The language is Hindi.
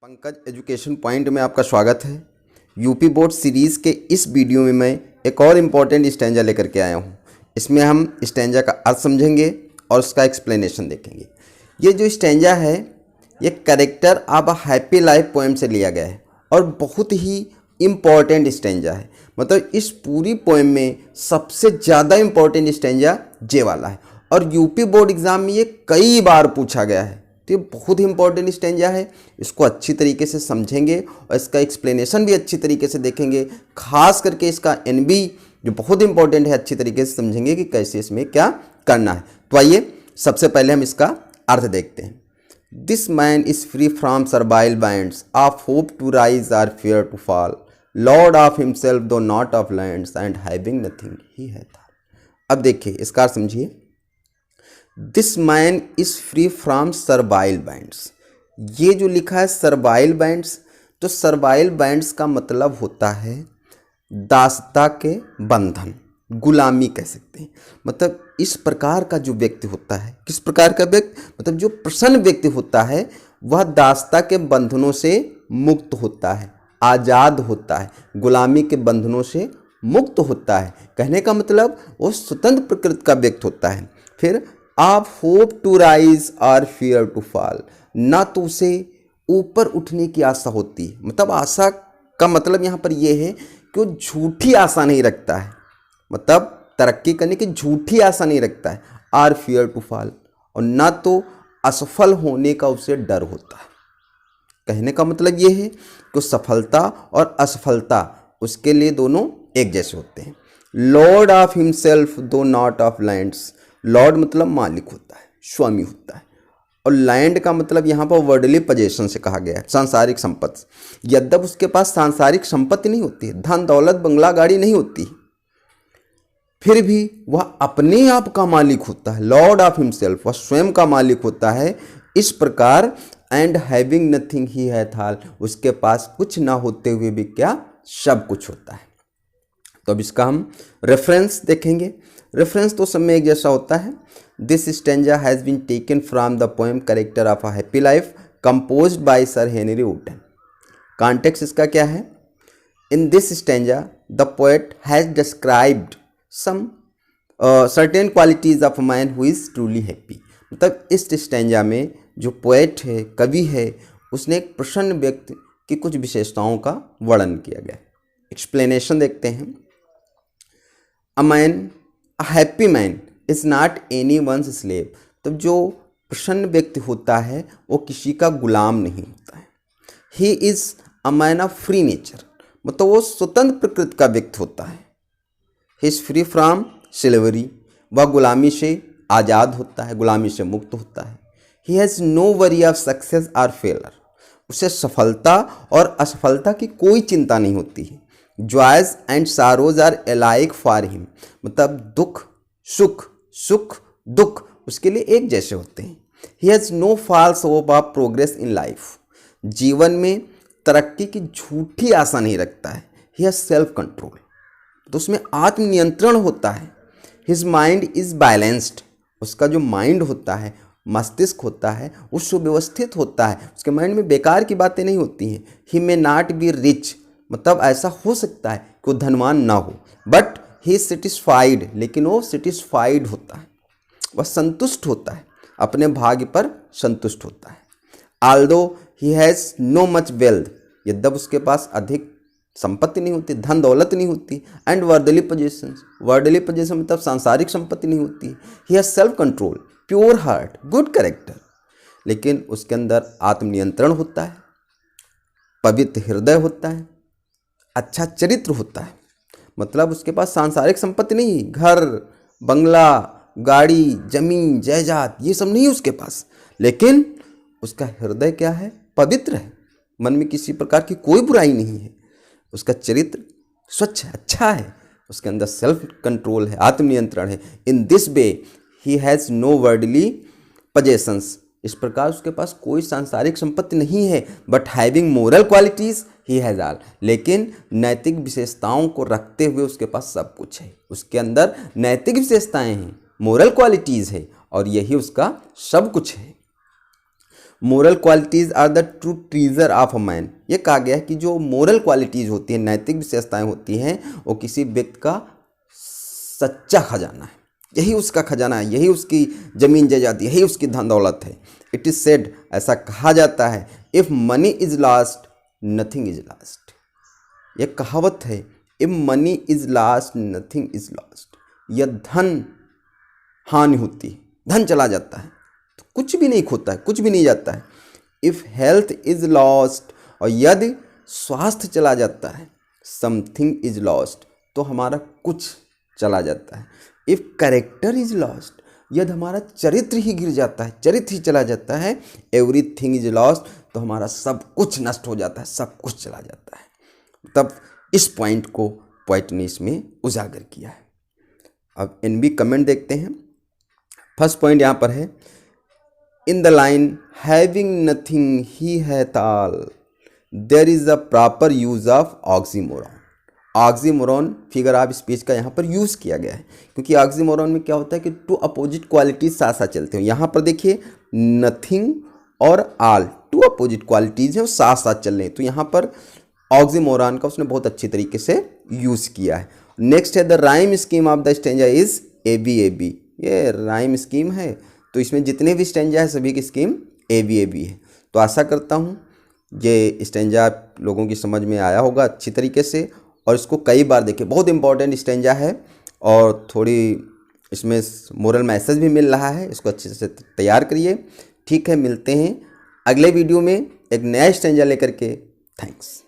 पंकज एजुकेशन पॉइंट में आपका स्वागत है। यूपी बोर्ड सीरीज़ के इस वीडियो में मैं एक और इम्पॉर्टेंट स्टैंजा लेकर के आया हूँ। इसमें हम स्टैंजा का अर्थ समझेंगे और उसका एक्सप्लेनेशन देखेंगे। ये जो स्टैंजा है ये character of a happy life poem से लिया गया है और बहुत ही इम्पॉर्टेंट स्टैंजा है। मतलब इस पूरी पोएम में सबसे ज़्यादा इम्पॉर्टेंट स्टैंजा जे वाला है और यूपी बोर्ड एग्ज़ाम में ये कई बार पूछा गया है। तो ये बहुत ही इंपॉर्टेंट स्टैंजा है। इसको अच्छी तरीके से समझेंगे और इसका एक्सप्लेनेशन भी अच्छी तरीके से देखेंगे। खास करके इसका एनबी जो बहुत इंपॉर्टेंट है अच्छी तरीके से समझेंगे कि कैसे इसमें क्या करना है। तो आइए सबसे पहले हम इसका अर्थ देखते हैं। This man is free from servile binds of hope to rise or fear to fall, lord of himself though not of lands and having nothing he है। अब देखिए इसका अर्थ समझिए। This man is free from servile bands. ये जो लिखा है सर्वाइल बैंड्स, तो सर्वाइल बैंड्स का मतलब होता है दासता के बंधन, गुलामी कह सकते हैं। मतलब इस प्रकार का जो व्यक्ति होता है, किस प्रकार का व्यक्ति, मतलब जो प्रसन्न व्यक्ति होता है वह दासता के बंधनों से मुक्त होता है, आज़ाद होता है, गुलामी के बंधनों से मुक्त होता है। कहने का मतलब वो स्वतंत्र प्रकृति का व्यक्ति होता है। फिर आप होप टू राइज और फियर टू फॉल, ना तो उसे ऊपर उठने की आशा होती है। मतलब आशा का मतलब यहाँ पर यह है कि वो झूठी आशा नहीं रखता है, मतलब तरक्की करने की झूठी आशा नहीं रखता है। आर फियर टू फॉल, और ना तो असफल होने का उसे डर होता है। कहने का मतलब ये है कि सफलता और असफलता उसके लिए दोनों एक जैसे होते हैं। Lord of himself though not of lands, Lord मतलब मालिक होता है, स्वामी होता है, और लैंड का मतलब यहाँ पर वर्डली पोजेशन से कहा गया है, सांसारिक संपत्ति। यद्यप उसके पास सांसारिक संपत्ति नहीं होती है, धन दौलत बंगला गाड़ी नहीं होती, फिर भी वह अपने आप का मालिक होता है। लॉर्ड ऑफ हिमसेल्फ, वह स्वयं का मालिक होता है। इस प्रकार एंड हैविंग नथिंग ही है थाल, उसके पास कुछ ना होते हुए भी क्या सब कुछ होता है। तो अब इसका हम रेफरेंस देखेंगे। रेफरेंस तो सब में एक जैसा होता है। This stanza has been taken from the poem character of a happy life composed by sir Henry Wotton. Context इसका क्या है? In this stanza the poet has described some certain qualities of a man who is truly happy. मतलब इस स्टैंजा में जो पोएट है, कवि है, उसने एक प्रसन्न व्यक्ति की कुछ विशेषताओं का वर्णन किया गया। एक्सप्लेनेशन देखते हैं। A man, a happy man is not anyone's slave. तो जो प्रसन्न व्यक्ति होता है वो किसी का गुलाम नहीं होता है। He is a man of free nature, मतलब वो स्वतंत्र प्रकृति का व्यक्ति होता है। He is free from slavery, वह गुलामी से आज़ाद होता है, गुलामी से मुक्त होता है। He has no worry of success और फेलर, उसे सफलता और असफलता की कोई चिंता नहीं होती है। Joys and sorrows are alike for him, मतलब दुख सुख, सुख दुख उसके लिए एक जैसे होते हैं। He has no false hope of progress in life, जीवन में तरक्की की झूठी आशा नहीं रखता है। ही हैज़ सेल्फ कंट्रोल, तो उसमें आत्मनियंत्रण होता है। हिज माइंड इज़ बैलेंस्ड, उसका जो माइंड होता है, मस्तिष्क होता है, वो सुव्यवस्थित होता है। उसके माइंड में बेकार की बातें नहीं होती हैं। ही मे नॉट बी रिच, मतलब ऐसा हो सकता है कि वो धनवान ना हो, बट ही इज सेटिस्फाइड, लेकिन वो सेटिस्फाइड होता है, वह संतुष्ट होता है, अपने भाग्य पर संतुष्ट होता है। Although he has no much wealth, यद्यप उसके पास अधिक संपत्ति नहीं होती, धन दौलत नहीं होती, and worldly possession, worldly possession मतलब सांसारिक संपत्ति नहीं होती। He has self control, pure heart, good character, लेकिन उसके अंदर आत्मनियंत्रण होता है, पवित्र हृदय होता है, अच्छा चरित्र होता है। मतलब उसके पास सांसारिक संपत्ति नहीं, घर बंगला गाड़ी जमीन जायदाद ये सब नहीं उसके पास, लेकिन उसका हृदय क्या है? पवित्र है, मन में किसी प्रकार की कोई बुराई नहीं है, उसका चरित्र स्वच्छ है, अच्छा है, उसके अंदर सेल्फ कंट्रोल है, आत्मनियंत्रण है। In this way he has no worldly possessions, इस प्रकार उसके पास कोई सांसारिक संपत्ति नहीं है, but having moral qualities he has all, लेकिन नैतिक विशेषताओं को रखते हुए उसके पास सब कुछ है। उसके अंदर नैतिक विशेषताएं हैं, मोरल क्वालिटीज़ है, और यही उसका सब कुछ है। Moral qualities are the true treasure of a man. ये कहा गया है कि जो मोरल क्वालिटीज़ होती हैं, नैतिक विशेषताएं होती हैं, वो किसी व्यक्ति का सच्चा खजाना है। यही उसका खजाना है, यही उसकी ज़मीन जायदाद, यही उसकी धन दौलत है। इट इज़ सेड, ऐसा कहा जाता है, if money is last nothing is last. ये कहावत है, if money is last nothing is last. यह धन हानि होती है, धन चला जाता है तो कुछ भी नहीं खोता है, कुछ भी नहीं जाता है। इफ़ हेल्थ इज़ लॉस्ट, और यदि स्वास्थ्य चला जाता है, समथिंग इज़ लॉस्ट, तो हमारा कुछ चला जाता है। इफ़ कैरेक्टर इज़ लॉस्ट, यदि हमारा चरित्र ही गिर जाता है, चरित्र ही चला जाता है, एवरीथिंग इज़ लॉस्ट, तो हमारा सब कुछ नष्ट हो जाता है, सब कुछ चला जाता है। तब इस पॉइंट को पोएट ने इसमें उजागर किया है। अब NB कमेंट देखते हैं। फर्स्ट पॉइंट यहाँ पर है, in the line having nothing he hath all, there is a proper use of oxymoron. Oxymoron figure of speech का यहाँ पर यूज़ किया गया है, क्योंकि ऑक्सीमोरॉन में क्या होता है कि टू अपोजिट क्वालिटीज साथ साथ चलते हैं। यहाँ पर देखिए नथिंग और ऑल टू अपोजिट क्वालिटीज हैं, वो साथ साथ चल रहे हैं, तो यहाँ पर ऑक्सीमोरॉन का उसने बहुत अच्छी तरीके से यूज़ किया है। नेक्स्ट है, the rhyme scheme of the stanza is ABAB। ये राइम स्कीम है, तो इसमें जितने भी स्टेंजा है सभी की स्कीम ABAB है। तो आशा करता हूँ ये स्टेंजा लोगों की समझ में आया होगा अच्छी तरीके से, और इसको कई बार देखिए, बहुत इंपॉर्टेंट स्टेंजा है और थोड़ी इसमें मोरल मैसेज भी मिल रहा है। इसको अच्छे से तैयार करिए। ठीक है, मिलते हैं अगले वीडियो में एक नया स्टेंजा लेकर के। थैंक्स।